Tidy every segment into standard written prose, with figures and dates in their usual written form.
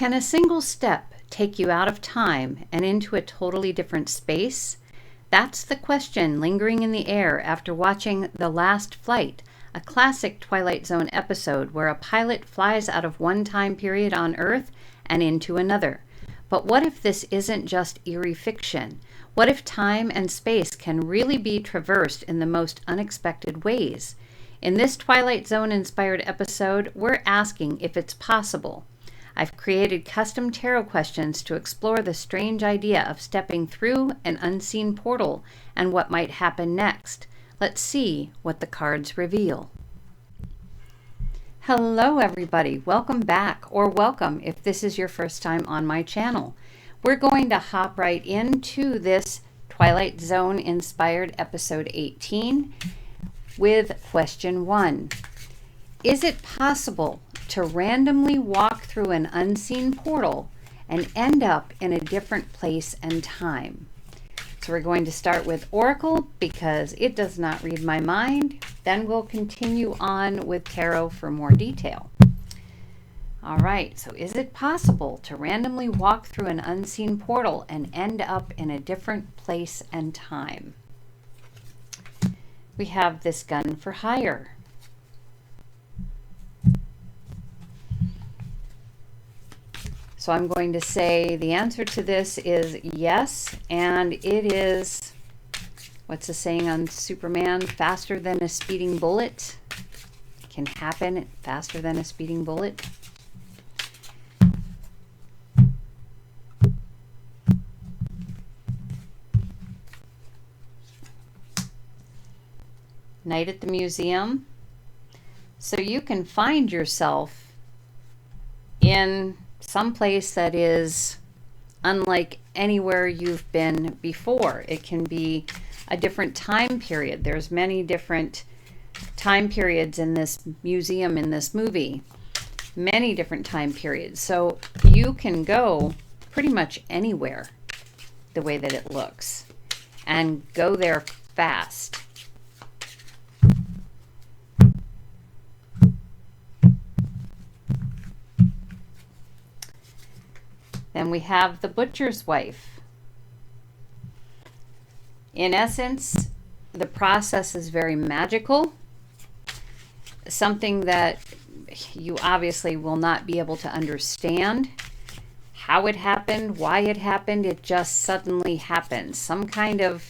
Can a single step take you out of time and into a totally different space? That's the question lingering in the air after watching The Last Flight, a classic Twilight Zone episode where a pilot flies out of one time period on Earth and into another. But what if this isn't just eerie fiction? What if time and space can really be traversed in the most unexpected ways? In this Twilight Zone-inspired episode, we're asking if it's possible. I've created custom tarot questions to explore the strange idea of stepping through an unseen portal and what might happen next. Let's see what the cards reveal. Hello everybody, welcome back, or welcome if this is your first time on my channel. We're going to hop right into this Twilight Zone-inspired episode 18 with question 1. Is it possible to randomly walk through an unseen portal and end up in a different place and time? So we're going to start with Oracle because it does not read my mind. Then we'll continue on with Tarot for more detail. All right, so is it possible to randomly walk through an unseen portal and end up in a different place and time? We have this gun for hire. So I'm going to say the answer to this is yes, and it is, what's the saying on Superman? Faster than a speeding bullet. It can happen faster than a speeding bullet. Night at the museum. So you can find yourself in some place that is unlike anywhere you've been before. It can be a different time period. There's many different time periods in this museum, in this movie. Many different time periods. So you can go pretty much anywhere the way that it looks and go there fast. Then we have the butcher's wife. In essence, the process is very magical, something that you obviously will not be able to understand how it happened, why it happened. It just suddenly happens. Some kind of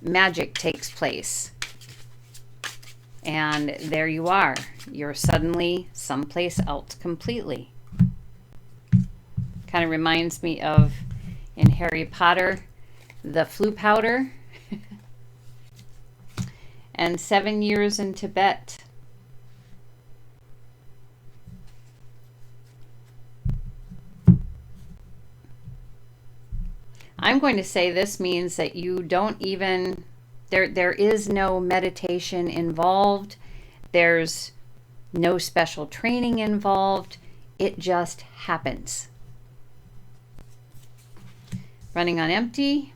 magic takes place. And there you are. You're suddenly someplace else completely. Kind of reminds me of, in Harry Potter, the flu powder and 7 years in Tibet. I'm going to say this means that you don't even, there is no meditation involved. There's no special training involved. It just happens. Running on Empty,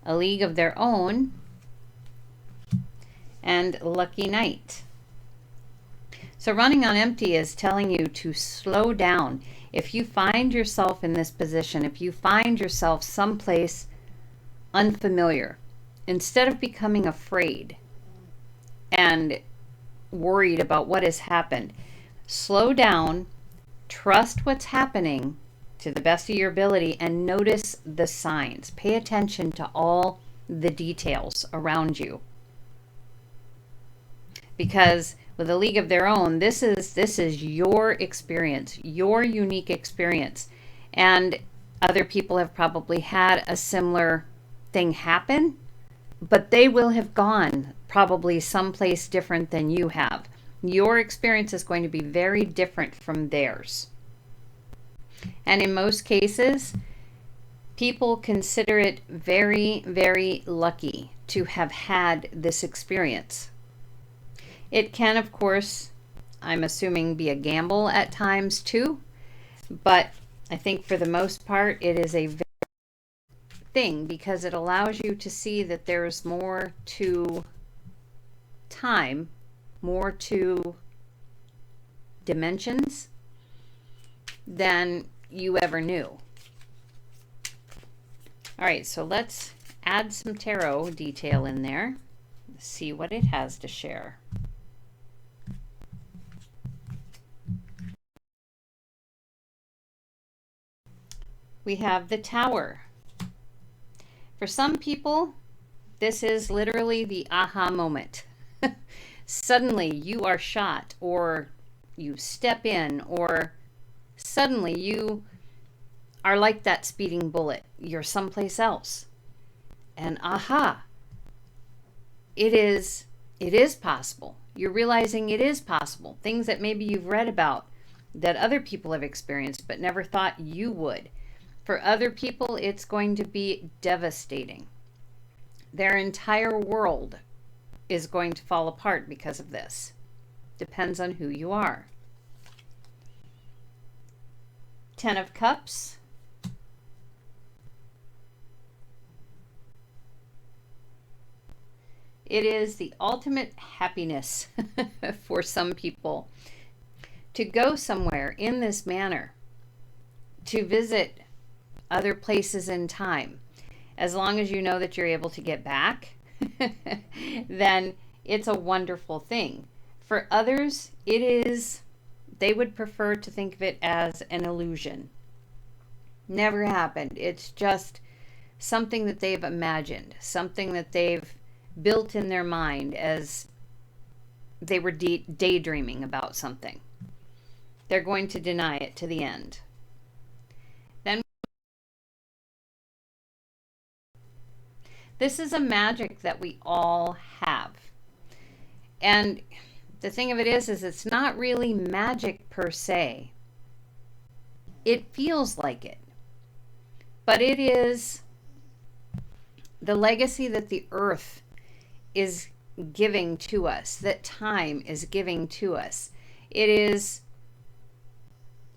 A League of Their Own, and Lucky Night. So Running on Empty is telling you to slow down. If you find yourself in this position, if you find yourself someplace unfamiliar, instead of becoming afraid and worried about what has happened, slow down, trust what's happening to the best of your ability, and notice the signs. Pay attention to all the details around you. Because with A League of Their Own, this is your experience, your unique experience. And other people have probably had a similar thing happen, but they will have gone probably someplace different than you have. Your experience is going to be very different from theirs. And in most cases, people consider it very, very lucky to have had this experience. It can, of course, I'm assuming, be a gamble at times too, but I think for the most part, it is a very thing because it allows you to see that there's more to time, more to dimensions, than you ever knew. All right, so let's add some tarot detail in there. See what it has to share. We have the Tower. For some people, this is literally the aha moment. Suddenly you are shot, or you step in, or suddenly you are like that speeding bullet. You're someplace else. And aha, it is possible. You're realizing it is possible. Things that maybe you've read about that other people have experienced but never thought you would. For other people, it's going to be devastating. Their entire world is going to fall apart because of this. Depends on who you are. 10 of Cups. It is the ultimate happiness for some people to go somewhere in this manner, to visit other places in time. As long as you know that you're able to get back, then it's a wonderful thing. For others, they would prefer to think of it as an illusion. Never happened. It's just something that they've imagined, something that they've built in their mind as they were daydreaming about something. They're going to deny it to the end. Then this is a magic that we all have. And the thing of it is it's not really magic per se. It feels like it. But it is the legacy that the earth is giving to us, that time is giving to us. It is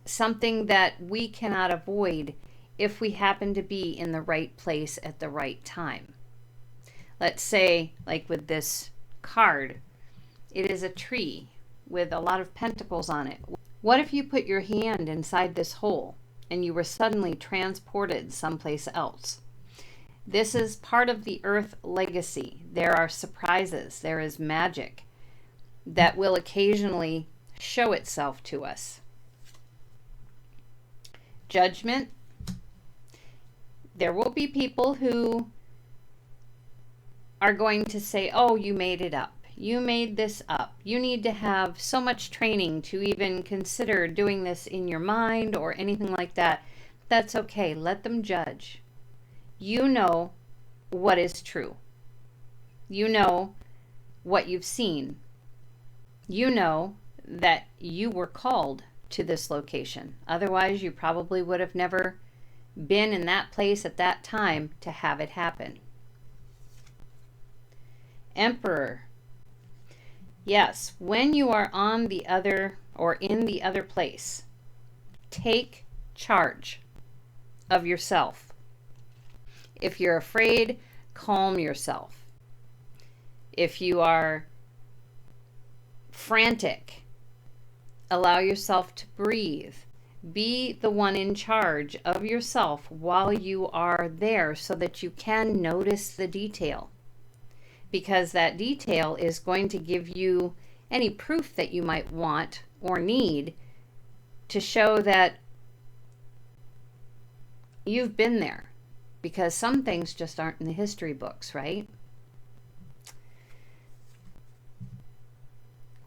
something that we cannot avoid if we happen to be in the right place at the right time. Let's say, like with this card, it is a tree with a lot of pentacles on it. What if you put your hand inside this hole and you were suddenly transported someplace else? This is part of the earth legacy. There are surprises. There is magic that will occasionally show itself to us. Judgment. There will be people who are going to say, oh, you made it up. You made this up. You need to have so much training to even consider doing this in your mind or anything like that. That's okay. Let them judge. You know what is true. You know what you've seen. You know that you were called to this location. Otherwise, you probably would have never been in that place at that time to have it happen. Emperor. Yes, when you are on the other or in the other place, take charge of yourself. If you're afraid, calm yourself. If you are frantic, allow yourself to breathe. Be the one in charge of yourself while you are there so that you can notice the detail. Because that detail is going to give you any proof that you might want or need to show that you've been there. Because some things just aren't in the history books, right?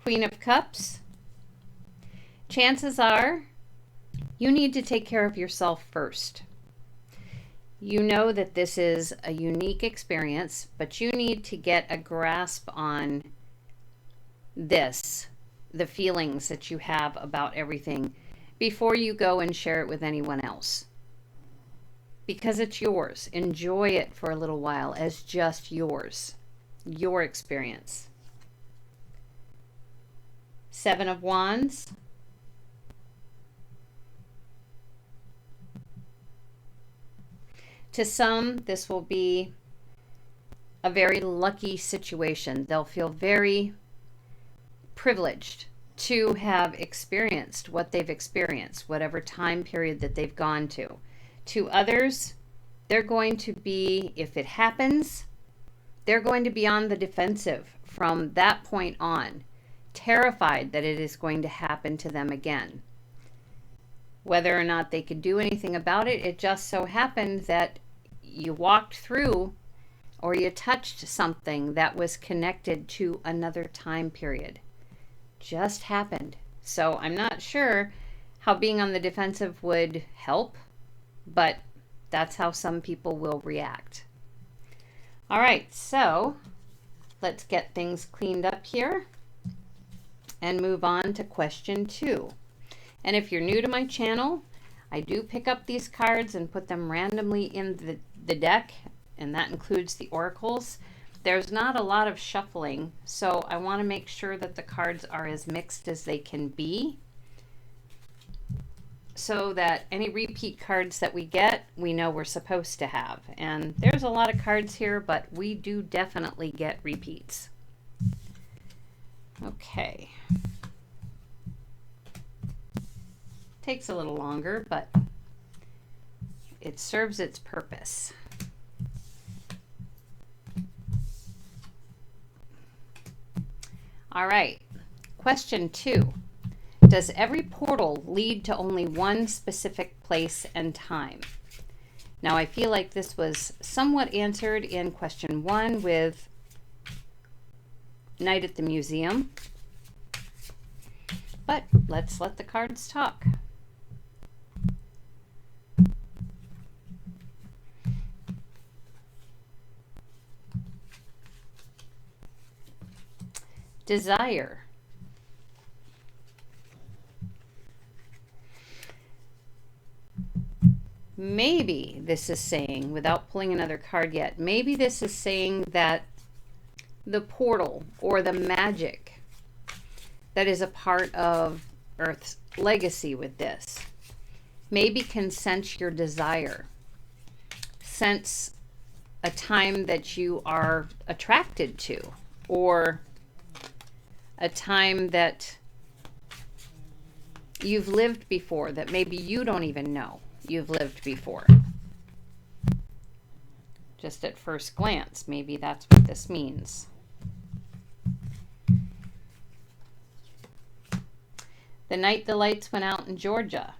Queen of Cups. Chances are you need to take care of yourself first. You know that this is a unique experience, but you need to get a grasp on this, the feelings that you have about everything, before you go and share it with anyone else. Because it's yours. Enjoy it for a little while as just yours, your experience. 7 of Wands. To some, this will be a very lucky situation. They'll feel very privileged to have experienced what they've experienced, whatever time period that they've gone to. To others, they're going to be, if it happens, they're going to be on the defensive from that point on, terrified that it is going to happen to them again. Whether or not they could do anything about it, it just so happened that you walked through or you touched something that was connected to another time period. Just happened. So I'm not sure how being on the defensive would help, but that's how some people will react. All right, so let's get things cleaned up here and move on to question 2. And if you're new to my channel, I do pick up these cards and put them randomly in the deck, and that includes the oracles. There's not a lot of shuffling, so I want to make sure that the cards are as mixed as they can be, so that any repeat cards that we get, we know we're supposed to have. And there's a lot of cards here, but we do definitely get repeats. Okay. Takes a little longer, but it serves its purpose. All right, question 2. Does every portal lead to only one specific place and time? Now, I feel like this was somewhat answered in question 1 with Night at the Museum, but let's let the cards talk. Desire. Maybe this is saying, without pulling another card yet, maybe this is saying that the portal or the magic that is a part of Earth's legacy with this maybe can sense your desire, sense a time that you are attracted to, or a time that you've lived before that maybe you don't even know you've lived before. Just at first glance, maybe that's what this means. The night the lights went out in Georgia.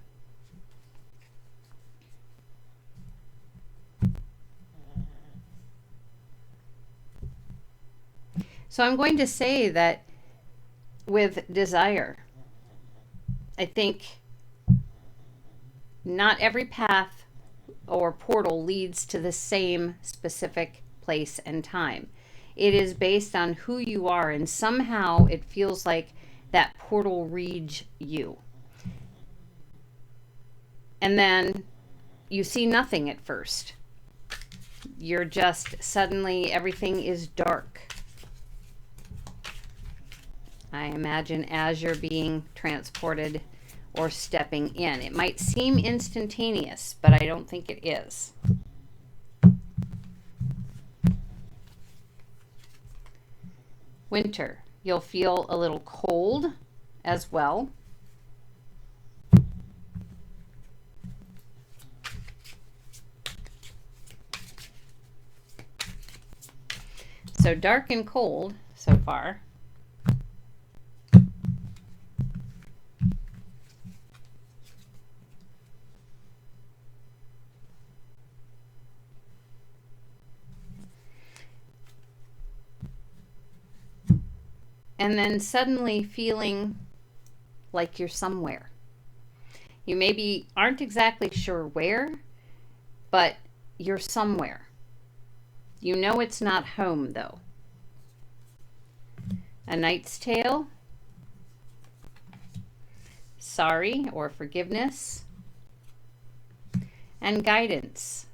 So I'm going to say that with desire, I think not every path or portal leads to the same specific place and time. It is based on who you are, and somehow it feels like that portal reads you. And then you see nothing at first. You're just, suddenly everything is dark. I imagine as you're being transported or stepping in. It might seem instantaneous, but I don't think it is. Winter. You'll feel a little cold as well. So dark and cold so far. And then suddenly feeling like you're somewhere. You maybe aren't exactly sure where, but you're somewhere. You know it's not home, though. A Knight's Tale. Sorry or forgiveness. And guidance.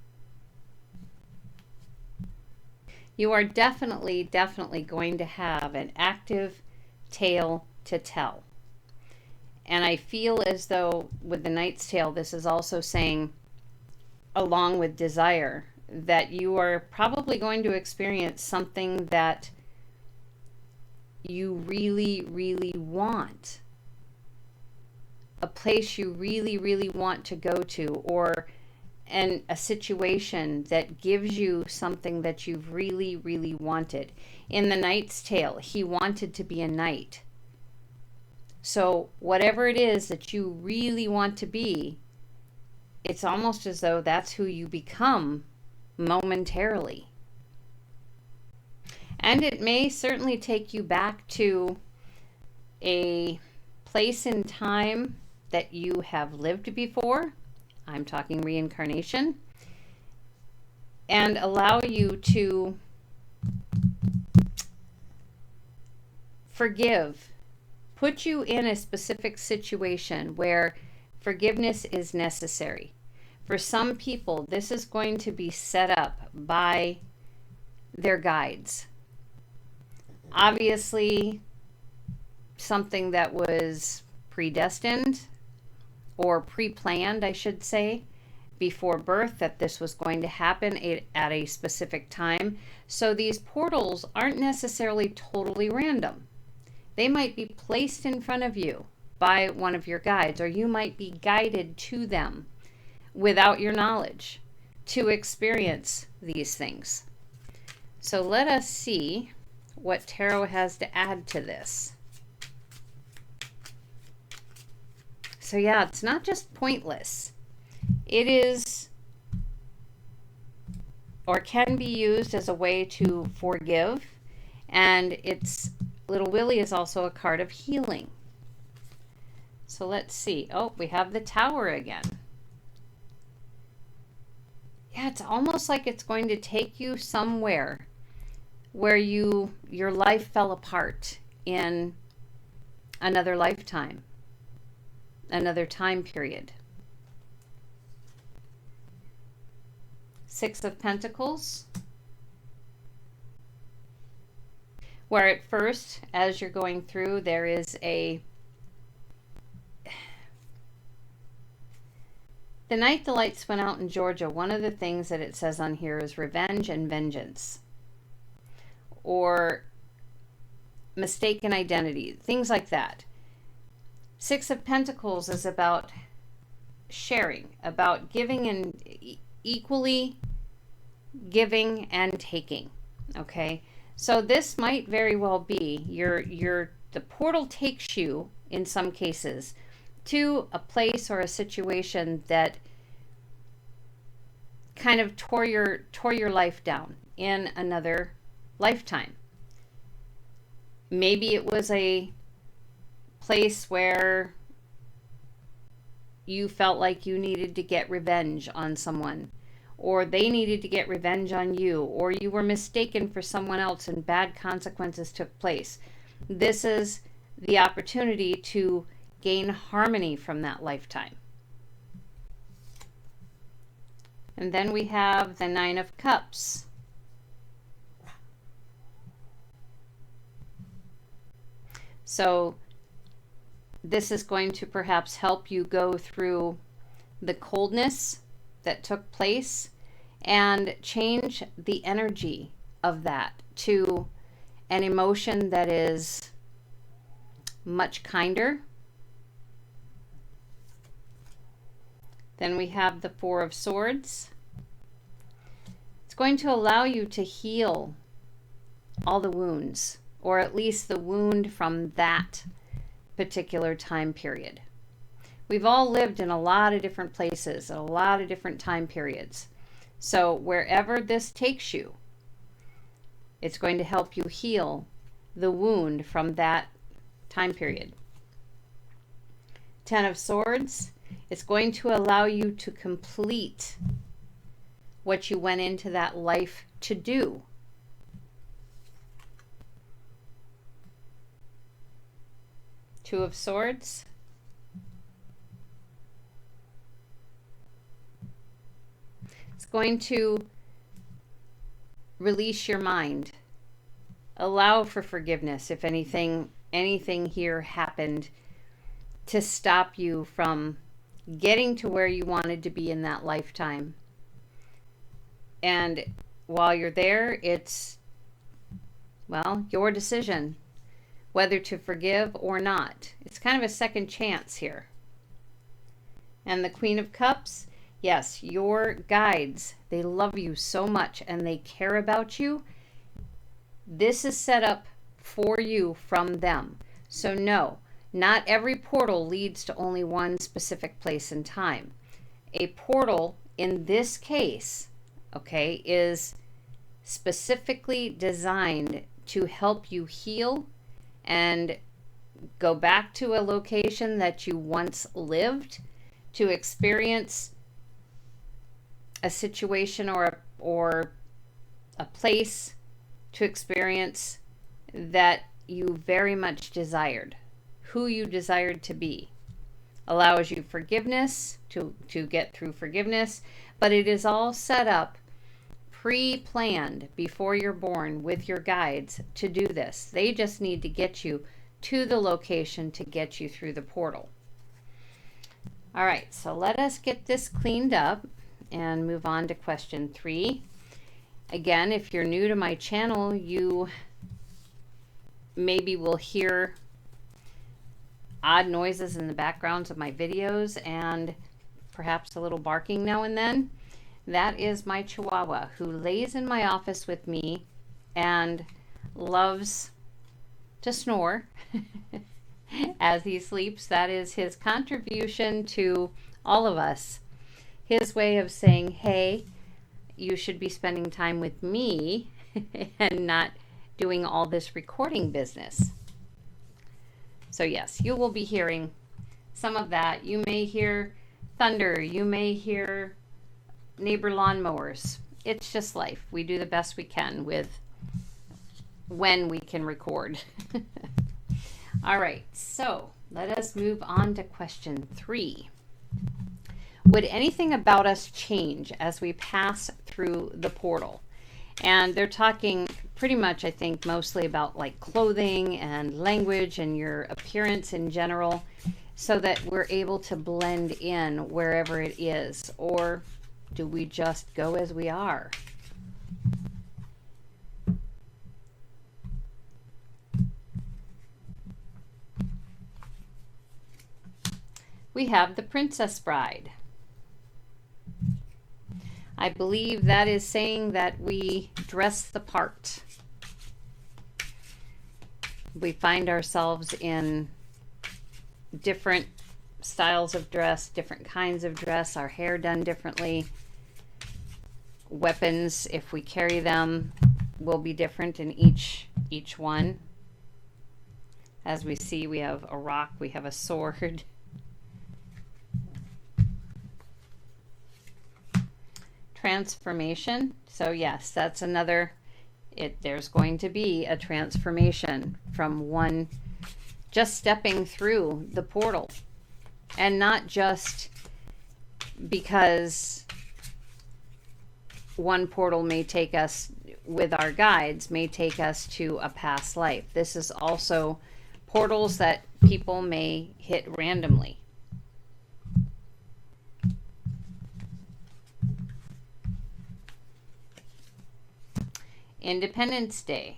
You are definitely going to have an active tale to tell. And I feel as though with the Knight's Tale, this is also saying, along with desire, that you are probably going to experience something that you really want. a place you really, really want to go to, or a situation that gives you something that you've really, really wanted. In The Knight's Tale, he wanted to be a knight. So whatever it is that you really want to be, it's almost as though that's who you become momentarily. And it may certainly take you back to a place in time that you have lived before. I'm talking reincarnation. And allow you to forgive. Put you in a specific situation where forgiveness is necessary. For some people, this is going to be set up by their guides. Obviously, something that was predestined or pre-planned, I should say, before birth, that this was going to happen at a specific time. So these portals aren't necessarily totally random. They might be placed in front of you by one of your guides, or you might be guided to them without your knowledge to experience these things. So let us see what tarot has to add to this. So yeah, it's not just pointless. It is, or can be used as a way to forgive. And it's, Little Willie is also a card of healing. So let's see. Oh, we have the Tower again. Yeah, it's almost like it's going to take you somewhere where your life fell apart in another lifetime, another time period. Six of Pentacles, where at first, as you're going through, there is the night the lights went out in Georgia, one of the things that it says on here is revenge and vengeance, or mistaken identity, things like that. Six of Pentacles is about sharing, about giving, and equally giving and taking. Okay, so this might very well be the portal takes you in some cases to a place or a situation that kind of tore your life down in another lifetime. Maybe it was a place where you felt like you needed to get revenge on someone, or they needed to get revenge on you, or you were mistaken for someone else and bad consequences took place. This is the opportunity to gain harmony from that lifetime. And then we have the Nine of Cups. So this is going to perhaps help you go through the coldness that took place and change the energy of that to an emotion that is much kinder. Then we have the Four of Swords. It's going to allow you to heal all the wounds, or at least the wound from that particular time period. We've all lived in a lot of different places, a lot of different time periods. So wherever this takes you, it's going to help you heal the wound from that time period. Ten of Swords, it's going to allow you to complete what you went into that life to do. Two of Swords. It's going to release your mind. Allow for forgiveness if anything here happened to stop you from getting to where you wanted to be in that lifetime. And while you're there, it's, well, your decision whether to forgive or not. It's kind of a second chance here. And the Queen of Cups, yes, your guides, they love you so much and they care about you. This is set up for you from them. So no, not every portal leads to only one specific place and time. A portal in this case, okay, is specifically designed to help you heal and go back to a location that you once lived, to experience a situation or a place, to experience that you very much desired, who you desired to be. Allows you forgiveness, to get through forgiveness, but it is all set up, pre-planned before you're born with your guides to do this. They just need to get you to the location to get you through the portal. All right, so let us get this cleaned up and move on to question 3. Again, if you're new to my channel, you maybe will hear odd noises in the backgrounds of my videos and perhaps a little barking now and then. That is my Chihuahua, who lays in my office with me and loves to snore as he sleeps. That is his contribution to all of us. His way of saying, hey, you should be spending time with me and not doing all this recording business. So yes, you will be hearing some of that. You may hear thunder. You may hear neighbor lawnmowers. It's just life. We do the best we can with when we can record. All right, so let us move on to question 3. Would anything about us change as we pass through the portal? And they're talking pretty much, I think, mostly about like clothing and language and your appearance in general, so that we're able to blend in wherever it is. Or do we just go as we are? We have the Princess Bride. I believe that is saying that we dress the part. We find ourselves in different styles of dress, different kinds of dress, our hair done differently. Weapons, if we carry them, will be different in each one. As we see, we have a rock, we have a sword. Transformation. So yes, that's another, there's going to be a transformation from one just stepping through the portal. And not just because one portal may take us, with our guides, may take us to a past life. This is also portals that people may hit randomly. Independence Day.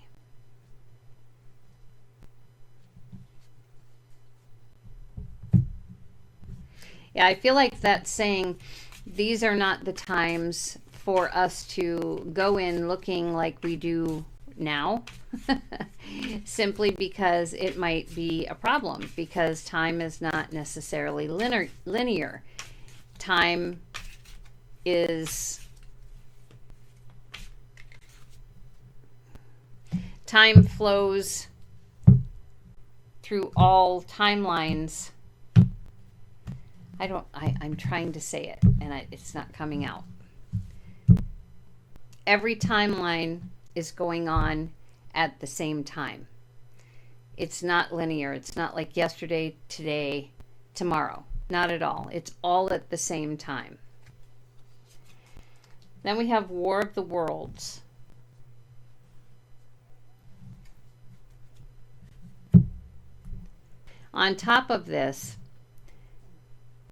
Yeah, I feel like that's saying these are not the times for us to go in looking like we do now, simply because it might be a problem, because time is not necessarily linear. Time flows through all timelines. I'm trying to say it and it's not coming out. Every timeline is going on at the same time. It's not linear. It's not like yesterday, today, tomorrow. Not at all. It's all at the same time. Then we have War of the Worlds. On top of this,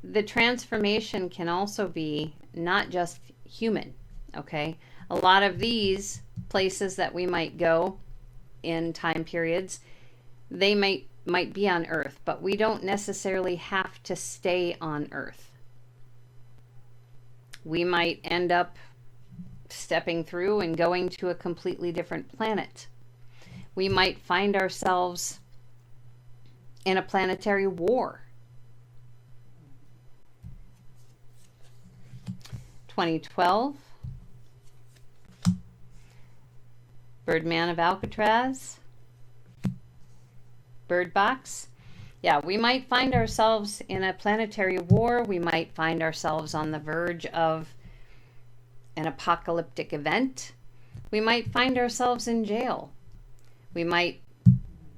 the transformation can also be not just human, okay? A lot of these places that we might go in time periods, they might be on Earth, but we don't necessarily have to stay on Earth. We might end up stepping through and going to a completely different planet. We might find ourselves in a planetary war. 2012, Birdman of Alcatraz, Bird Box. Yeah, we might find ourselves in a planetary war. We might find ourselves on the verge of an apocalyptic event. We might find ourselves in jail. We might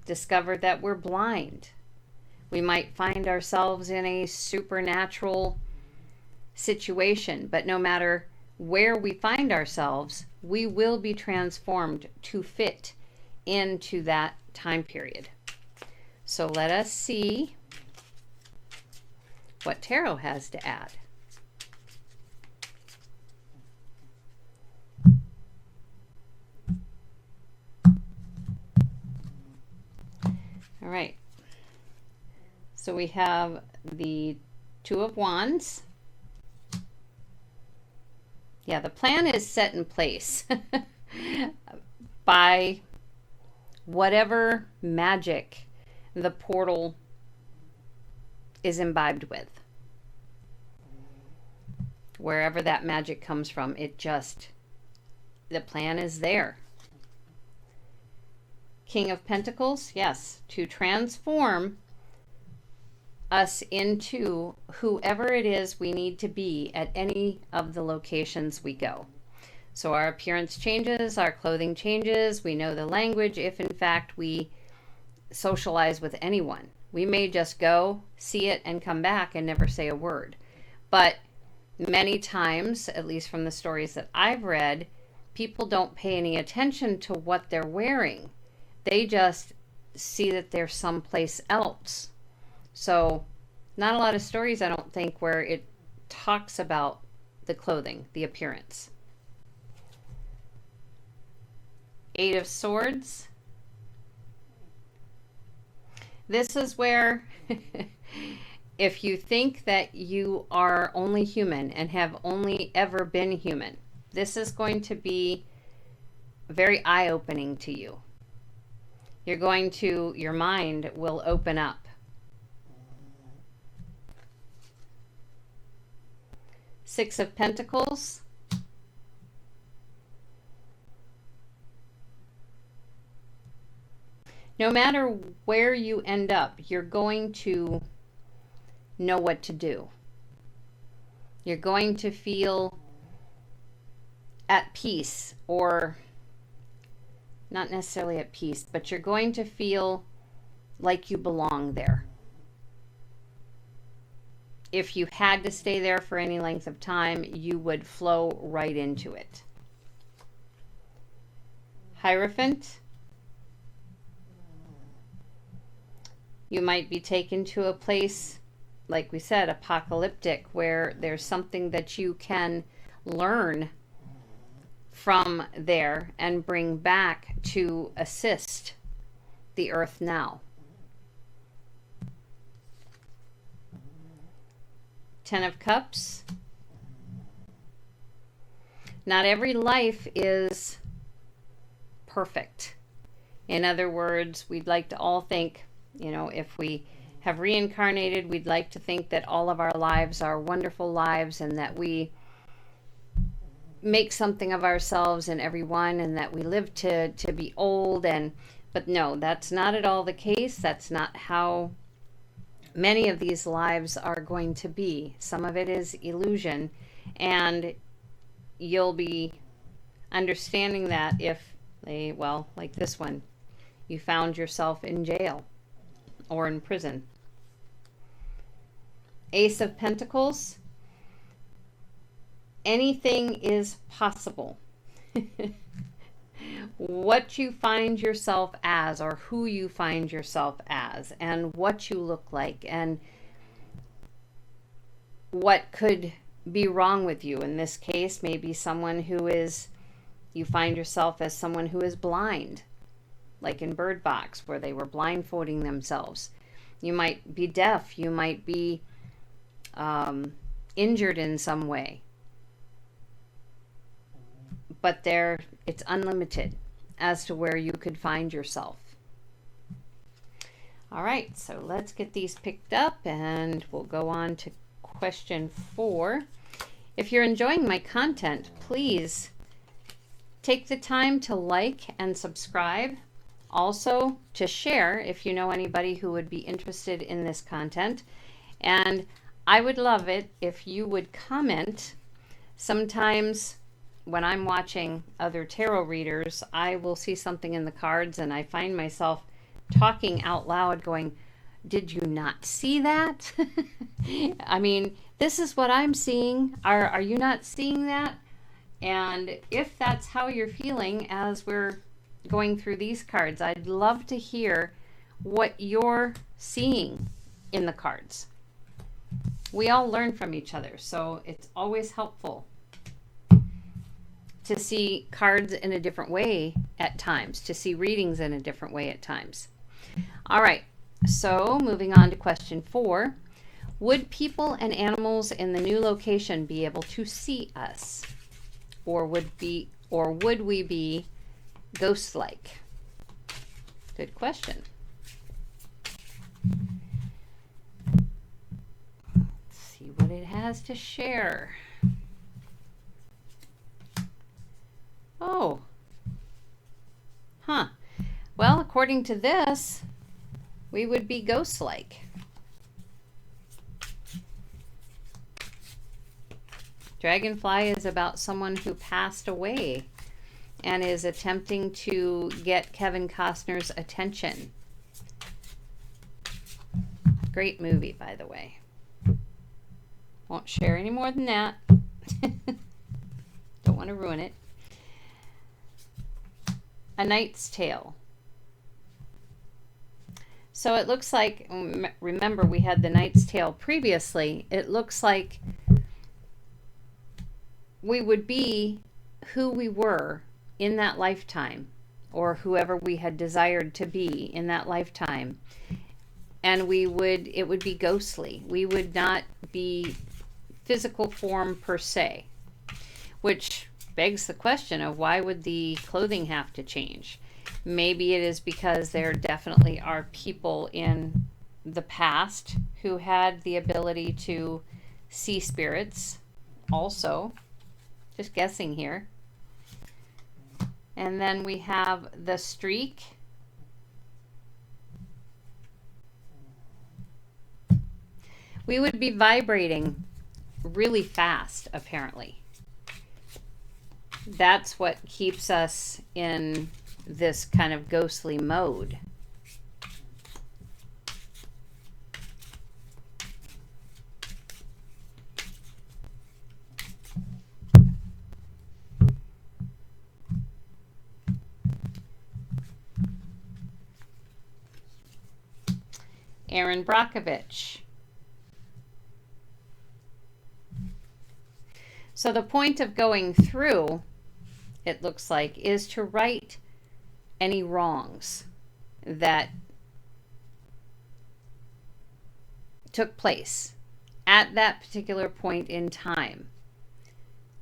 discover that we're blind. We might find ourselves in a supernatural situation. But no matter where we find ourselves, we will be transformed to fit into that time period. So let us see what tarot has to add. All right. So we have the Two of Wands. Yeah, the plan is set in place by whatever magic the portal is imbibed with. Wherever that magic comes from, the plan is there. King of Pentacles, yes, to transform us into whoever it is we need to be at any of the locations we go. So our appearance changes, our clothing changes, we know the language if in fact we socialize with anyone. We may just go, see it, and come back and never say a word. But many times, at least from the stories that I've read, people don't pay any attention to what they're wearing. They just see that they're someplace else. So not a lot of stories, I don't think, where it talks about the clothing, the appearance. Eight of Swords. This is where if you think that you are only human and have only ever been human, this is going to be very eye-opening to you. Your mind will open up. Six of Pentacles. No matter where you end up, you're going to know what to do. You're going to feel at peace, or not necessarily at peace, but you're going to feel like you belong there. If you had to stay there for any length of time, you would flow right into it. Hierophant. You might be taken to a place, like we said, apocalyptic, where there's something that you can learn from there and bring back to assist the earth now. Ten of Cups. Not every life is perfect. In other words, we'd like to all think, if we have reincarnated, we'd like to think that all of our lives are wonderful lives and that we make something of ourselves and everyone and that we live to be old. But no, that's not at all the case. That's not how many of these lives are going to be. Some of it is illusion, and you'll be understanding that if like this one, you found yourself in jail or in prison. Ace of Pentacles. Anything is possible. What you find yourself as, or who you find yourself as, and what you look like, and what could be wrong with you. In this case, maybe you find yourself as someone who is blind, like in Bird Box, where they were blindfolding themselves. You might be deaf. You might be injured in some way. but it's unlimited as to where you could find yourself. All right, so let's get these picked up and we'll go on to question 4. If you're enjoying my content, please take the time to like and subscribe. Also to share if you know anybody who would be interested in this content. And I would love it if you would comment. Sometimes when I'm watching other tarot readers, I will see something in the cards and I find myself talking out loud going, did you not see that? I mean, this is what I'm seeing. Are you not seeing that? And if that's how you're feeling as we're going through these cards, I'd love to hear what you're seeing in the cards. We all learn from each other, so it's always helpful to see cards in a different way at times, to see readings in a different way at times. All right, so moving on to question 4. Would people and animals in the new location be able to see us? Or would we be ghost-like? Good question. Let's see what it has to share. Oh. Huh. Well, according to this, we would be ghost-like. Dragonfly is about someone who passed away and is attempting to get Kevin Costner's attention. Great movie, by the way. Won't share any more than that. Don't want to ruin it. A Knight's Tale. So it looks like, remember we had the Knight's Tale previously, it looks like we would be who we were in that lifetime, or whoever we had desired to be in that lifetime, and it would be ghostly. We would not be physical form per se, which begs the question of why would the clothing have to change? Maybe it is because there definitely are people in the past who had the ability to see spirits also. Just guessing here. And then we have the streak. We would be vibrating really fast, apparently. That's what keeps us in this kind of ghostly mode. Aaron Brockovich. So the point of going through, it looks like, is to right any wrongs that took place at that particular point in time.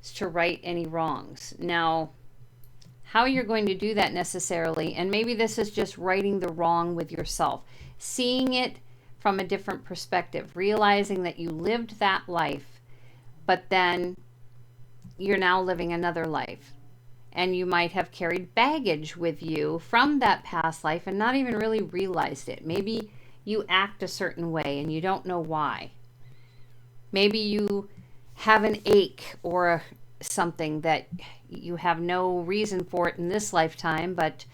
It's to right any wrongs. Now, how you're going to do that necessarily, and maybe this is just righting the wrong with yourself, seeing it from a different perspective, realizing that you lived that life, but then you're now living another life. And you might have carried baggage with you from that past life and not even really realized it. Maybe you act a certain way and you don't know why. Maybe you have an ache or something that you have no reason for it in this lifetime, but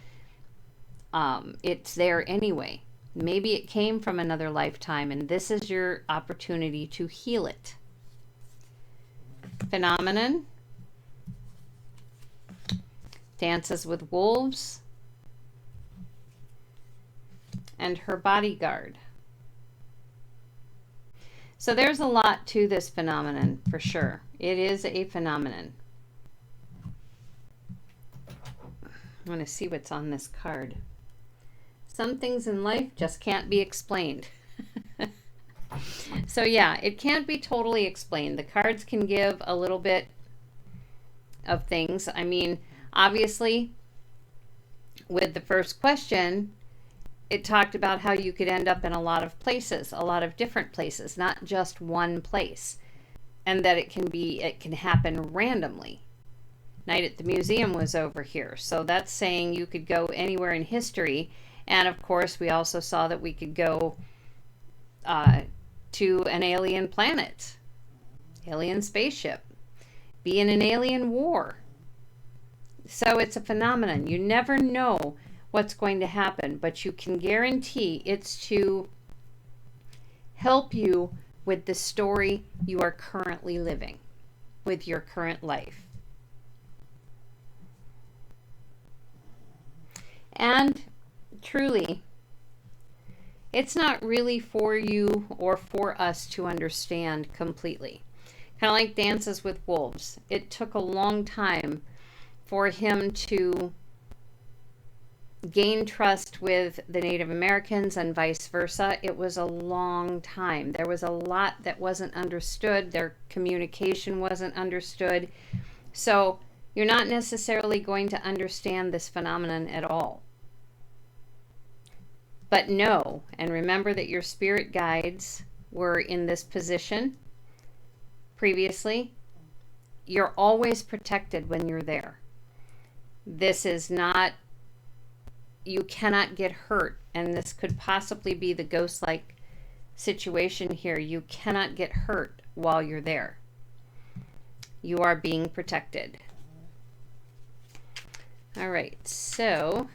it's there anyway. Maybe it came from another lifetime, and this is your opportunity to heal it. Phenomenon. Dances with Wolves. And Her Bodyguard. So there's a lot to this phenomenon, for sure. It is a phenomenon. I'm going to see what's on this card. Some things in life just can't be explained. So yeah, it can't be totally explained. The cards can give a little bit of things. I mean, obviously, with the first question, it talked about how you could end up in a lot of places, a lot of different places, not just one place, and that it can happen randomly. Night at the Museum was over here, so that's saying you could go anywhere in history. And of course, we also saw that we could go to an alien planet, alien spaceship, be in an alien war. So it's a phenomenon. You never know what's going to happen, but you can guarantee it's to help you with the story you are currently living, with your current life. And truly, it's not really for you or for us to understand completely. Kind of like Dances with Wolves. It took a long time for him to gain trust with the Native Americans and vice versa. It was a long time. There was a lot that wasn't understood. Their communication wasn't understood. So you're not necessarily going to understand this phenomenon at all. But know and remember that your spirit guides were in this position previously. You're always protected when you're there. This is not, you cannot get hurt, and this could possibly be the ghost-like situation here. You cannot get hurt while you're there. You are being protected. All right, so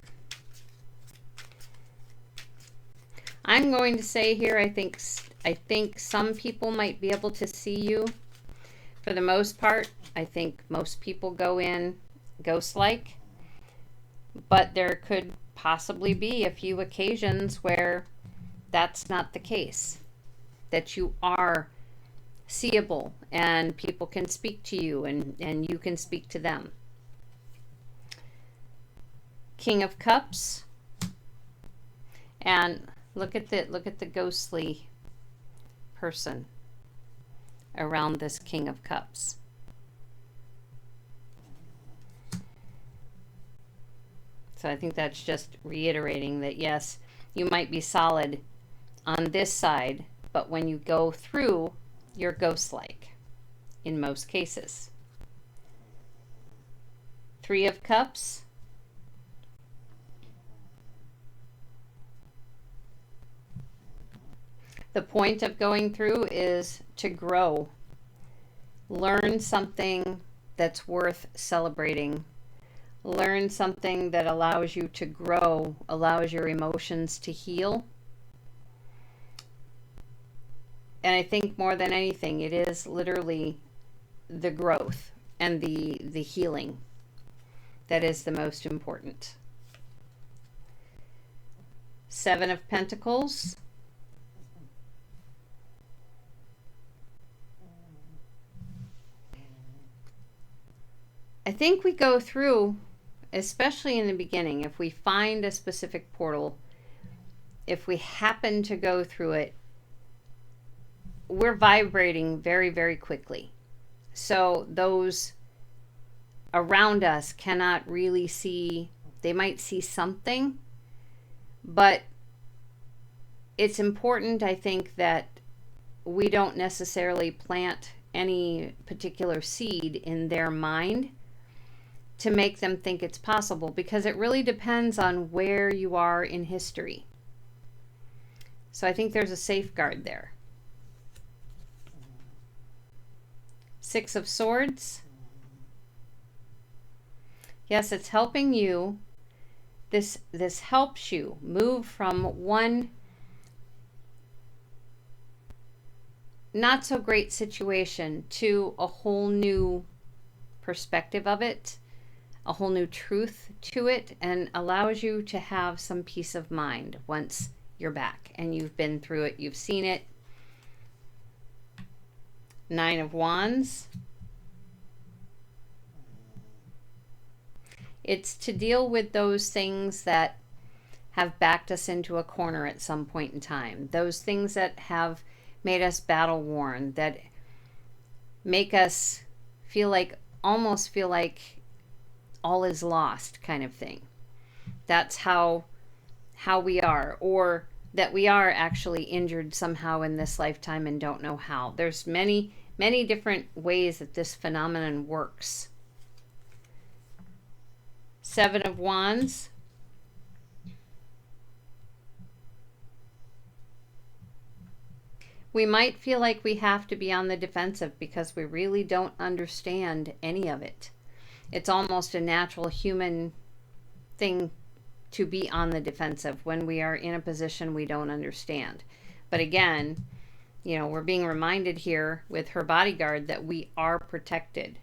I'm going to say here, I think some people might be able to see you. For the most part, I think most people go in ghost-like, but there could possibly be a few occasions where that's not the case, that you are seeable and people can speak to you and you can speak to them. King of Cups, and look at the ghostly person around this King of Cups. So I think that's just reiterating that, yes, you might be solid on this side, but when you go through, you're ghost-like in most cases. Three of Cups. The point of going through is to grow. Learn something that's worth celebrating. Learn something that allows you to grow, allows your emotions to heal. And I think more than anything, it is literally the growth and the healing that is the most important. Seven of Pentacles. I think we go through, especially in the beginning, if we find a specific portal, if we happen to go through it, we're vibrating very, very quickly. So those around us cannot really see, they might see something, but it's important, I think, that we don't necessarily plant any particular seed in their mind to make them think it's possible, because it really depends on where you are in history. So I think there's a safeguard there. Six of Swords. Yes, it's helping you. This helps you move from one not so great situation to a whole new perspective of it, a whole new truth to it, and allows you to have some peace of mind once you're back and you've been through it, you've seen it. Nine of Wands. It's to deal with those things that have backed us into a corner at some point in time. Those things that have made us battle worn, that make us feel like almost feel like all is lost kind of thing. That's how we are, or that we are actually injured somehow in this lifetime and don't know how. There's many different ways that this phenomenon works. Seven of Wands. We might feel like we have to be on the defensive because we really don't understand any of it. It's almost a natural human thing to be on the defensive when we are in a position we don't understand. But again, you know, we're being reminded here with her bodyguard that we are protected.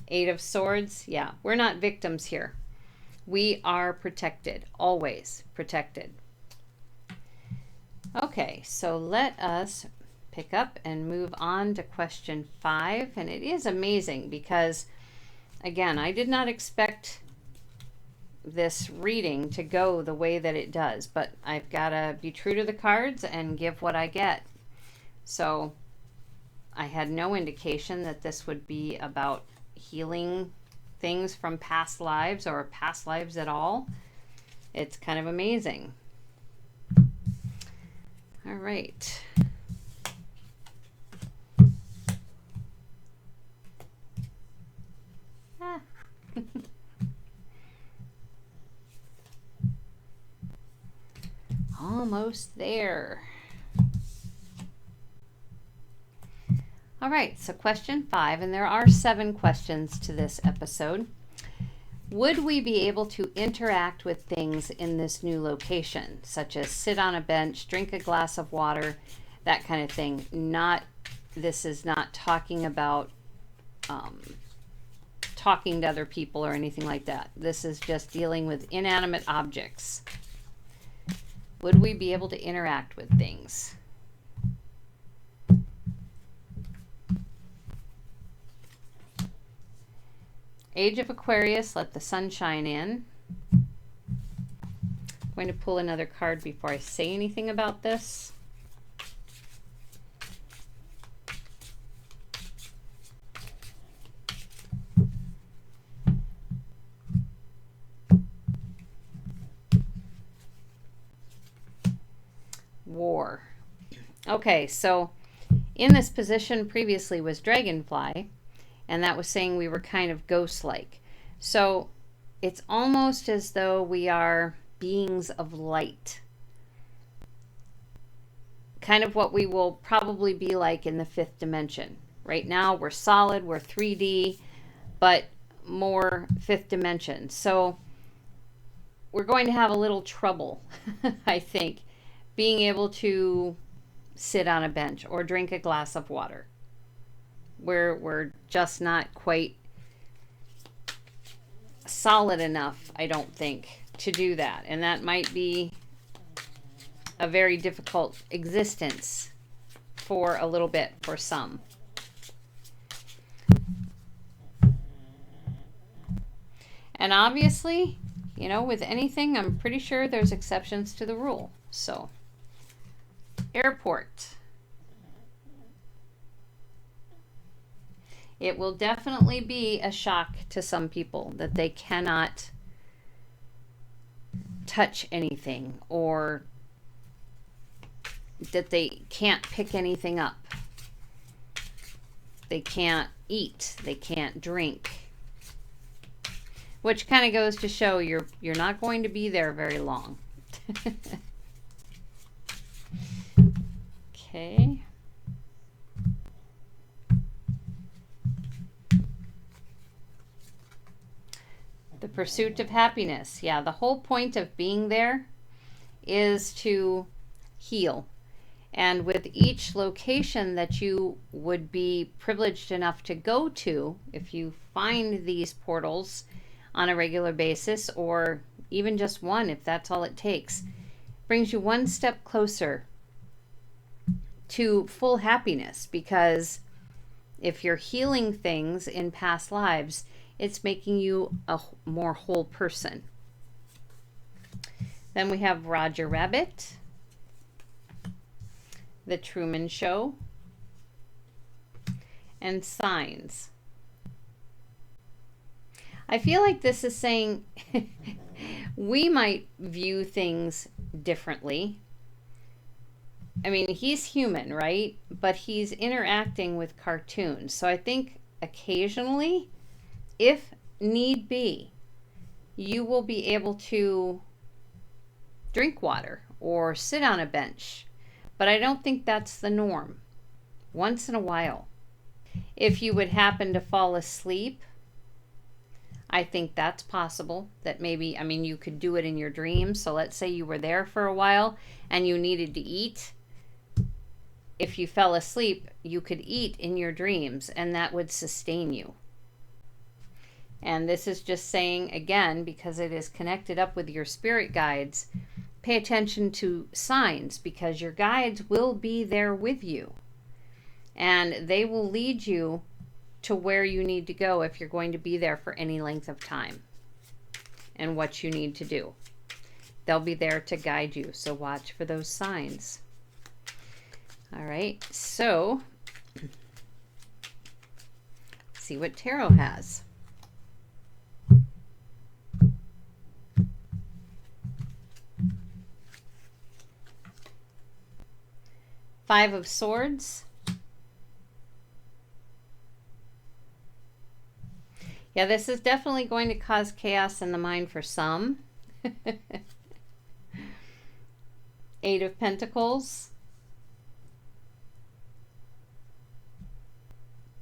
Eight of Swords, yeah, we're not victims here. We are protected, always protected. Okay, so let us pick up and move on to question 5. And it is amazing because, again, I did not expect this reading to go the way that it does, but I've got to be true to the cards and give what I get. So I had no indication that this would be about healing things from past lives or past lives at all. It's kind of amazing. All right. Ah. Almost there. All right, so question 5, and there are 7 questions to this episode. Would we be able to interact with things in this new location, such as sit on a bench, drink a glass of water, that kind of thing? This is not talking about talking to other people or anything like that. This is just dealing with inanimate objects. Would we be able to interact with things? Age of Aquarius, let the sun shine in. I'm going to pull another card before I say anything about this. War. Okay, so in this position previously was Dragonfly, and that was saying we were kind of ghost-like. So it's almost as though we are beings of light. Kind of what we will probably be like in the 5th dimension. Right now we're solid, we're 3D, but more 5th dimension. So we're going to have a little trouble, I think, being able to sit on a bench or drink a glass of water. We're just not quite solid enough, I don't think, to do that. And that might be a very difficult existence for a little bit for some. And obviously, you know, with anything, I'm pretty sure there's exceptions to the rule. So, airport. It will definitely be a shock to some people that they cannot touch anything or that they can't pick anything up. They can't eat. They can't drink. Which kind of goes to show you're not going to be there very long. Okay. The pursuit of happiness. Yeah, the whole point of being there is to heal. And with each location that you would be privileged enough to go to, if you find these portals on a regular basis, or even just one, if that's all it takes, brings you one step closer to full happiness. Because if you're healing things in past lives, it's making you a more whole person. Then we have Roger Rabbit, The Truman Show, and Signs. I feel like this is saying we might view things differently. I mean, he's human, right? But he's interacting with cartoons. So I think occasionally, if need be, you will be able to drink water or sit on a bench. But I don't think that's the norm. Once in a while. If you would happen to fall asleep, I think that's possible. That maybe, I mean, you could do it in your dreams. So let's say you were there for a while and you needed to eat. If you fell asleep, you could eat in your dreams and that would sustain you. And this is just saying, again, because it is connected up with your spirit guides, pay attention to signs because your guides will be there with you. And they will lead you to where you need to go if you're going to be there for any length of time and what you need to do. They'll be there to guide you. So watch for those signs. All right, so see what tarot has. Five of Swords. Yeah, this is definitely going to cause chaos in the mind for some. Eight of Pentacles.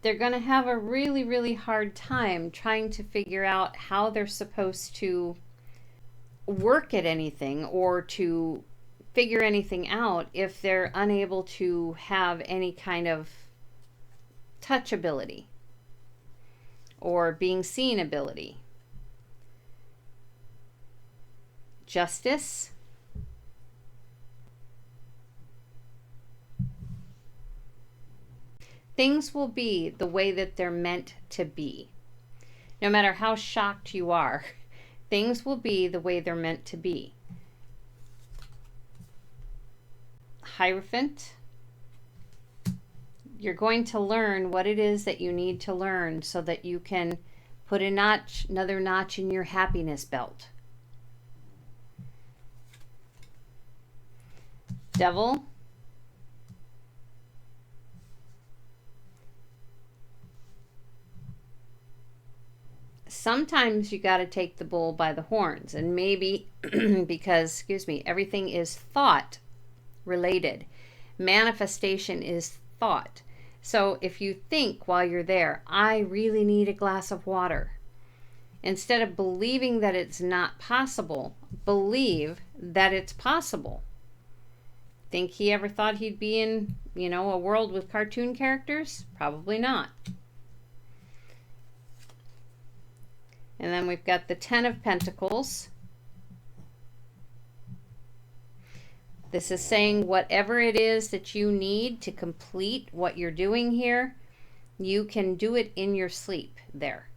They're going to have a really, really hard time trying to figure out how they're supposed to work at anything or to figure anything out if they're unable to have any kind of touch ability or being seen ability. Justice. Things will be the way that they're meant to be. No matter how shocked you are, things will be the way they're meant to be. Hierophant. You're going to learn what it is that you need to learn so that you can put a notch, another notch in your happiness belt. Devil. Sometimes you got to take the bull by the horns, and maybe because, everything is thought related. Manifestation is thought. So if you think while you're there, I really need a glass of water, instead of believing that it's not possible, believe that it's possible. Think he ever thought he'd be in, a world with cartoon characters? Probably not. And then we've got the Ten of Pentacles. This is saying whatever it is that you need to complete what you're doing here, you can do it in your sleep there.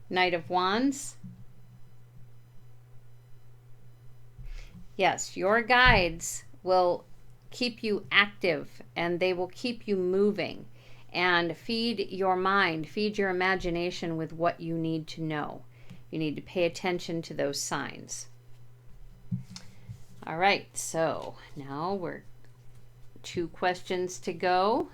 Knight of Wands. Yes, your guides will keep you active and they will keep you moving. And feed your mind, feed your imagination with what you need to know. You need to pay attention to those signs. All right, so now we're 2 questions to go.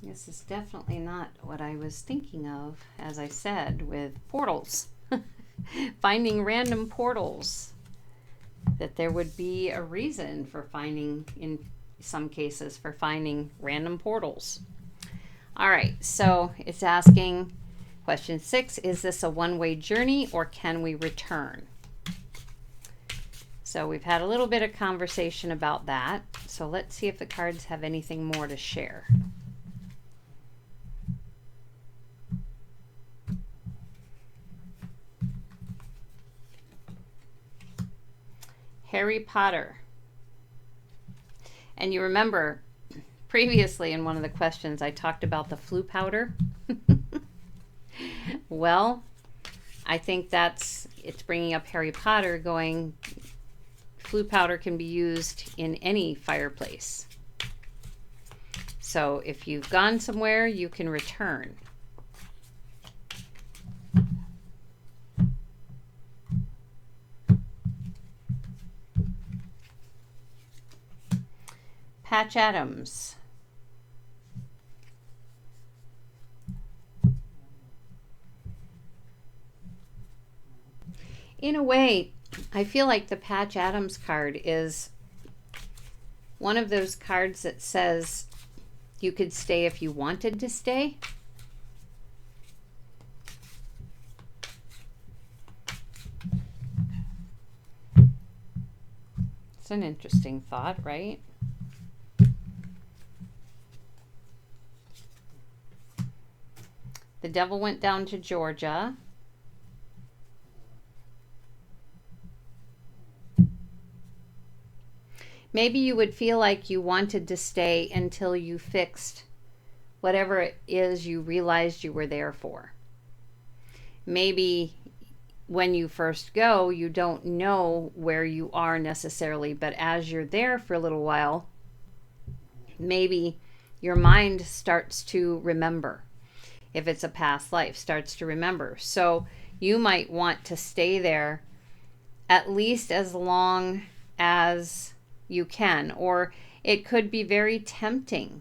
This is definitely not what I was thinking of, as I said, with portals. Finding random portals. That there would be a reason for finding, in some cases, for finding random portals. All right, so it's asking, question 6, is this a one-way journey or can we return? So we've had a little bit of conversation about that. So let's see if the cards have anything more to share. Harry Potter. And you remember previously in one of the questions I talked about the flu powder. Well, I think it's bringing up Harry Potter, going, flu powder can be used in any fireplace. So if you've gone somewhere, you can return. Patch Adams. In a way, I feel like the Patch Adams card is one of those cards that says you could stay if you wanted to stay. It's an interesting thought, right? The devil went down to Georgia. Maybe you would feel like you wanted to stay until you fixed whatever it is you realized you were there for. Maybe when you first go, you don't know where you are necessarily, but as you're there for a little while, maybe your mind starts to remember. If it's a past life, starts to remember. So you might want to stay there at least as long as you can, or it could be very tempting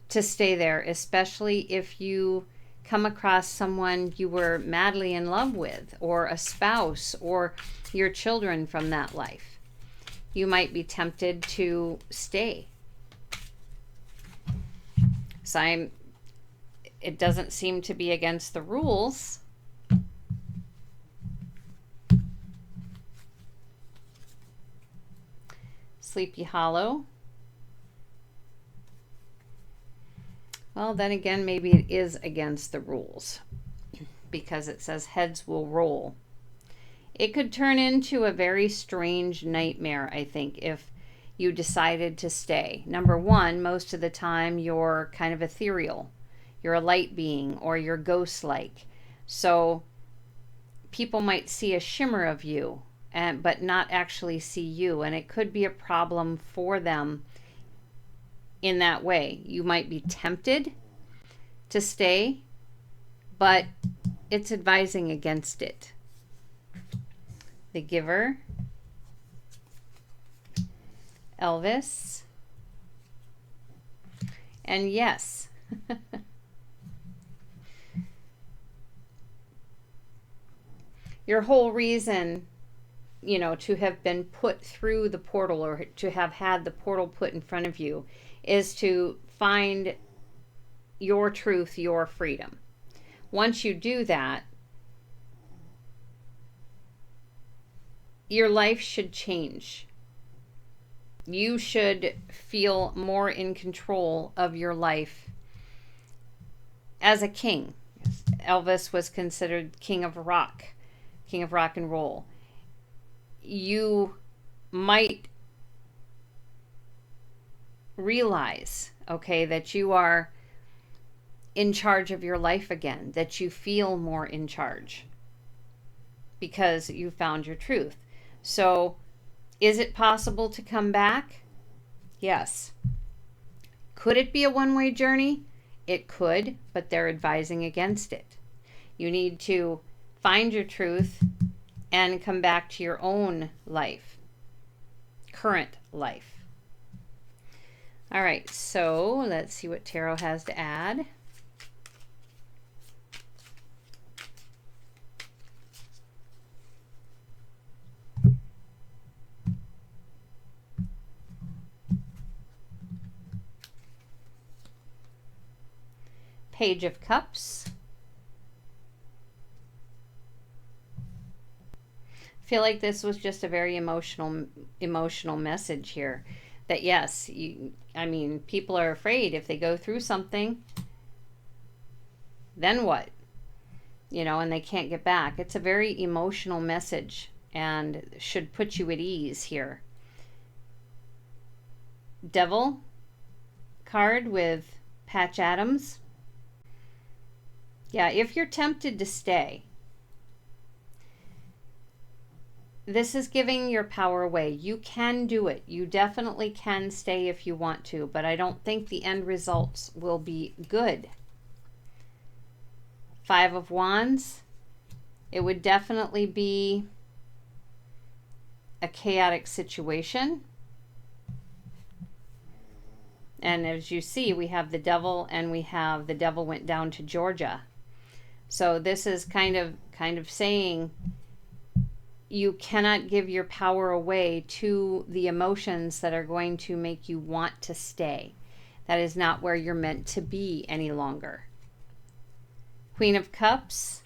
to stay there, especially if you come across someone you were madly in love with, or a spouse, or your children from that life. You might be tempted to stay. So it doesn't seem to be against the rules. Sleepy Hollow. Well, then again, maybe it is against the rules because it says heads will roll. It could turn into a very strange nightmare, I think, if you decided to stay. Number one, most of the time you're kind of ethereal. You're a light being, or you're ghost-like. So people might see a shimmer of you, but not actually see you. And it could be a problem for them in that way. You might be tempted to stay, but it's advising against it. The Giver. Elvis. And yes. Your whole reason, to have been put through the portal, or to have had the portal put in front of you, is to find your truth, your freedom. Once you do that, your life should change. You should feel more in control of your life as a king. Elvis was considered king of rock and roll. You might realize, that you are in charge of your life again, that you feel more in charge because you found your truth. So, is it possible to come back? Yes. Could it be a one-way journey? It could, but they're advising against it. You need to find your truth and come back to your own life, current life. All right, so let's see what Tarot has to add. Page of Cups. I feel like this was just a very emotional message here. That yes, people are afraid if they go through something, then what? And they can't get back. It's a very emotional message and should put you at ease here. Devil card with Patch Adams. Yeah, if you're tempted to stay, this is giving your power away. You can do it. You definitely can stay if you want to, but I don't think the end results will be good. Five of Wands. It would definitely be a chaotic situation. And as you see, we have the Devil, and we have the Devil went down to Georgia. So this is kind of saying you cannot give your power away to the emotions that are going to make you want to stay. That is not where you're meant to be any longer. Queen of Cups.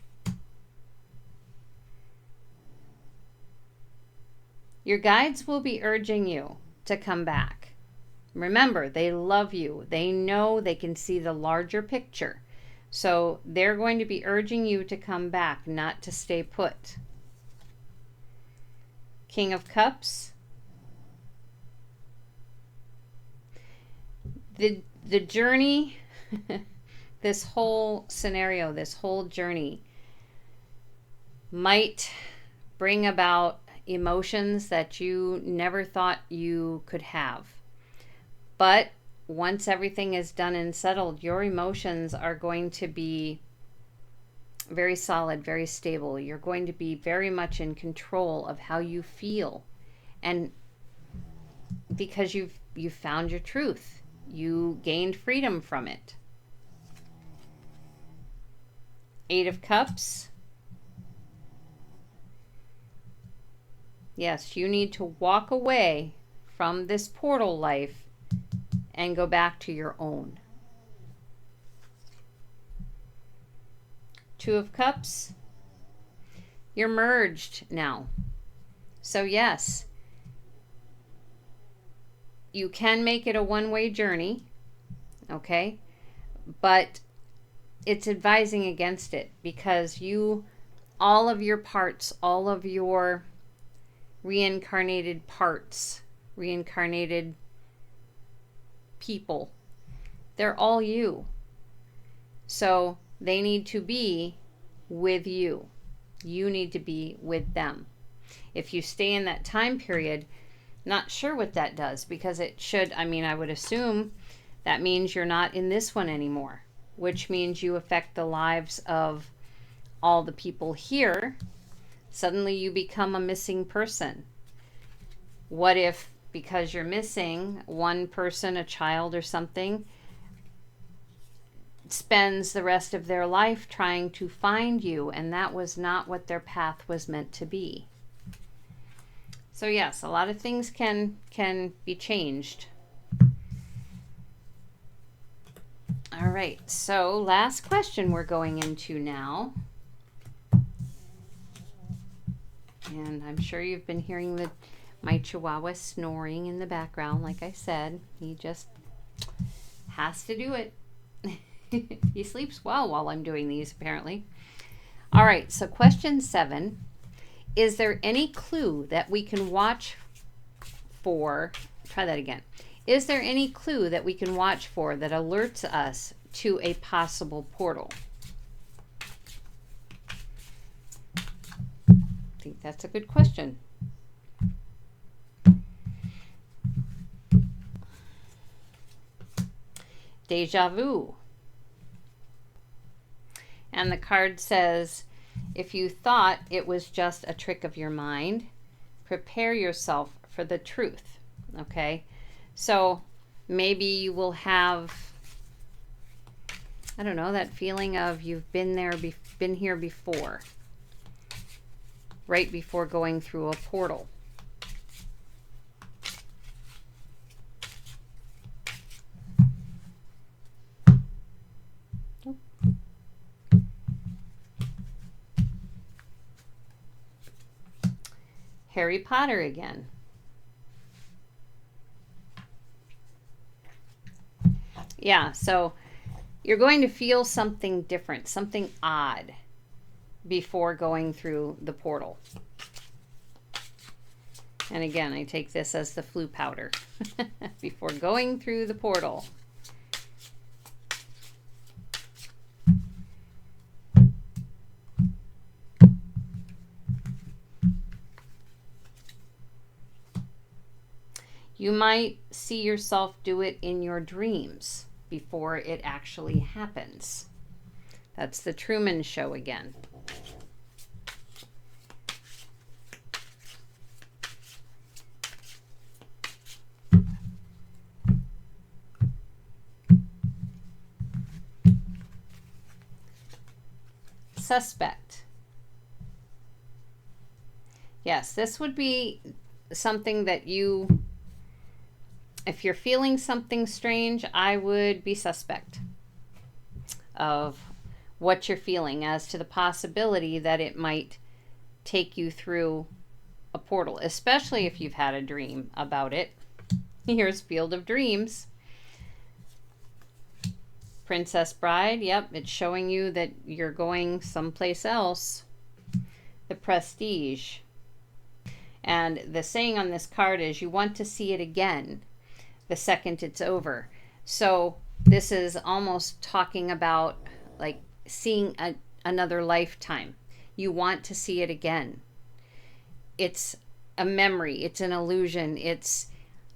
Your guides will be urging you to come back. Remember, they love you. They know, they can see the larger picture. So they're going to be urging you to come back, not to stay put. King of Cups. The journey, this whole scenario, this whole journey might bring about emotions that you never thought you could have. But once everything is done and settled, your emotions are going to be very solid, very stable. You're going to be very much in control of how you feel. And because you've found your truth, you gained freedom from it. Eight of Cups. Yes, you need to walk away from this portal life and go back to your own. Two of Cups. You're merged now. So yes, you can make it a one-way journey, okay? But it's advising against it, because all of your parts, all of your reincarnated parts, reincarnated people, they're all you. So they need to be with you. You need to be with them. If you stay in that time period, not sure what that does, because it should, I would assume that means you're not in this one anymore, which means you affect the lives of all the people here. Suddenly you become a missing person. What if, because you're missing, one person, a child or something, spends the rest of their life trying to find you, and that was not what their path was meant to be. So yes, a lot of things can be changed. All right, so last question we're going into now. And I'm sure you've been hearing my Chihuahua snoring in the background. Like I said, he just has to do it. He sleeps well while I'm doing these, apparently. All right, so question 7. Is there any clue that we can watch for? Try that again. Is there any clue that we can watch for that alerts us to a possible portal? I think that's a good question. Deja vu. And the card says, if you thought it was just a trick of your mind, prepare yourself for the truth. Okay? So maybe you will have, I don't know, that feeling of you've been here before, right before going through a portal. Harry Potter again. Yeah, so you're going to feel something different, something odd before going through the portal. And again, I take this as the flu powder before going through the portal. You might see yourself do it in your dreams before it actually happens. That's the Truman Show again. Suspect. Yes, this would be something that you, if you're feeling something strange, I would be suspect of what you're feeling as to the possibility that it might take you through a portal, especially if you've had a dream about it. Here's Field of Dreams. Princess Bride, yep, it's showing you that you're going someplace else. The Prestige. And the saying on this card is you want to see it again the second it's over. So this is almost talking about like seeing another lifetime. You want to see it again. It's a memory. It's an illusion. It's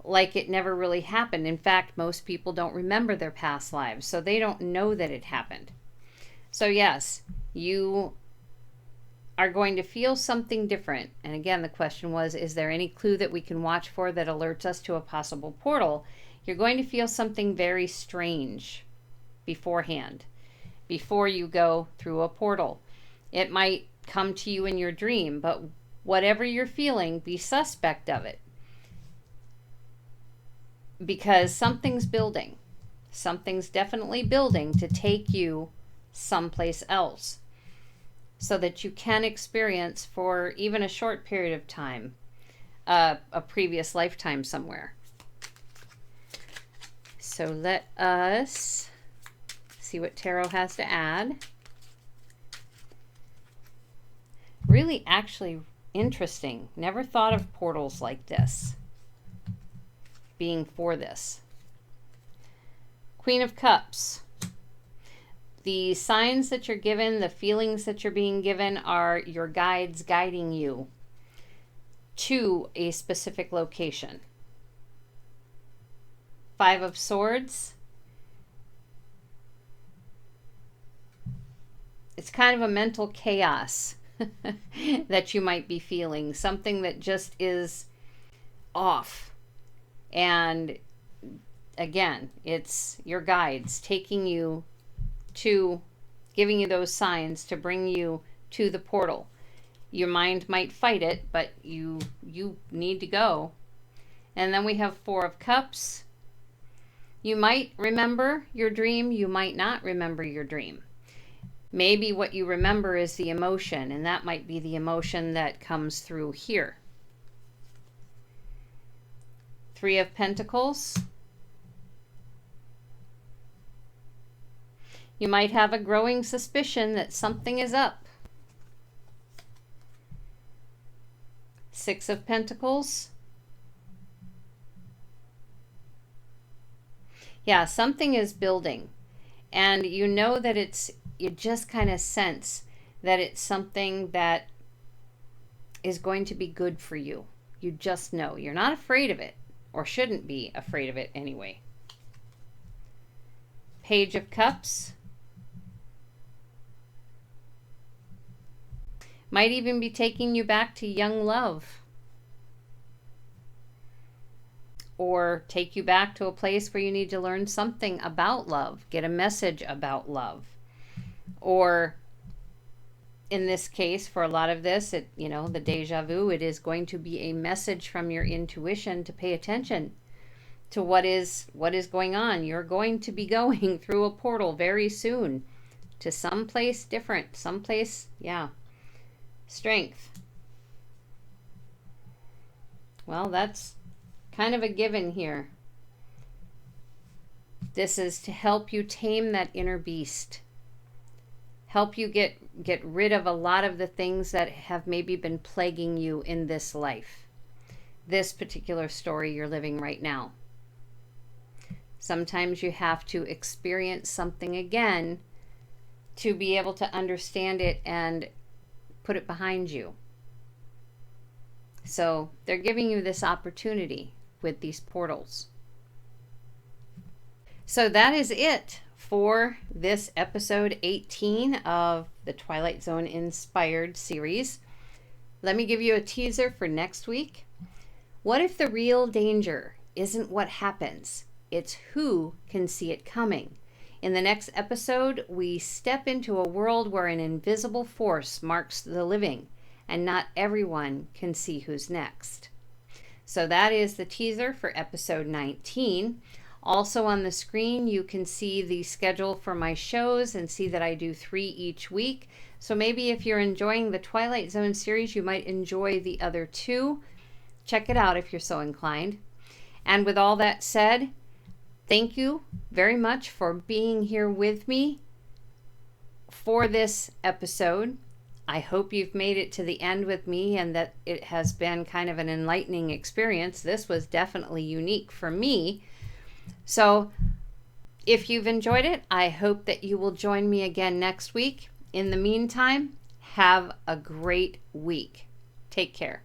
like it never really happened. In fact, most people don't remember their past lives, so they don't know that it happened. So yes, you are going to feel something different. And again, the question was, is there any clue that we can watch for that alerts us to a possible portal? You're going to feel something very strange beforehand, before you go through a portal. It might come to you in your dream, but whatever you're feeling, be suspect of it. Because something's building. Something's definitely building to take you someplace else, so that you can experience for even a short period of time a previous lifetime somewhere. So let us see what tarot has to add. Really actually interesting. Never thought of portals like this being for this. Queen of Cups. The signs that you're given, the feelings that you're being given are your guides guiding you to a specific location. Five of Swords. It's kind of a mental chaos that you might be feeling. Something that just is off. And again, it's your guides taking you to, giving you those signs to bring you to the portal. Your mind might fight it, but you need to go. And then we have Four of Cups. You might remember your dream, you might not remember your dream. Maybe what you remember is the emotion, and that might be the emotion that comes through here. Three of Pentacles. You might have a growing suspicion that something is up. Six of Pentacles. Yeah, something is building. And you know that you just kind of sense that it's something that is going to be good for you. You just know. You're not afraid of it, or shouldn't be afraid of it anyway. Page of Cups. Might even be taking you back to young love. Or take you back to a place where you need to learn something about love. Get a message about love. Or in this case, for a lot of this, the deja vu, it is going to be a message from your intuition to pay attention to what is going on. You're going to be going through a portal very soon to someplace different, someplace, strength. Well, that's kind of a given here. This is to help you tame that inner beast. Help you get rid of a lot of the things that have maybe been plaguing you in this life. this particular story you're living right now. Sometimes you have to experience something again to be able to understand it and put it behind you. So they're giving you this opportunity with these portals. So that is it for this episode 18 of the Twilight Zone-inspired series. Let me give you a teaser for next week. What if the real danger isn't what happens? It's who can see it coming. In the next episode, we step into a world where an invisible force marks the living, and not everyone can see who's next. So that is the teaser for episode 19. Also on the screen, you can see the schedule for my shows and see that I do 3 each week. So maybe if you're enjoying the Twilight Zone series, you might enjoy the other 2. Check it out if you're so inclined. And with all that said, thank you very much for being here with me for this episode. I hope you've made it to the end with me and that it has been kind of an enlightening experience. This was definitely unique for me. So if you've enjoyed it, I hope that you will join me again next week. In the meantime, have a great week. Take care.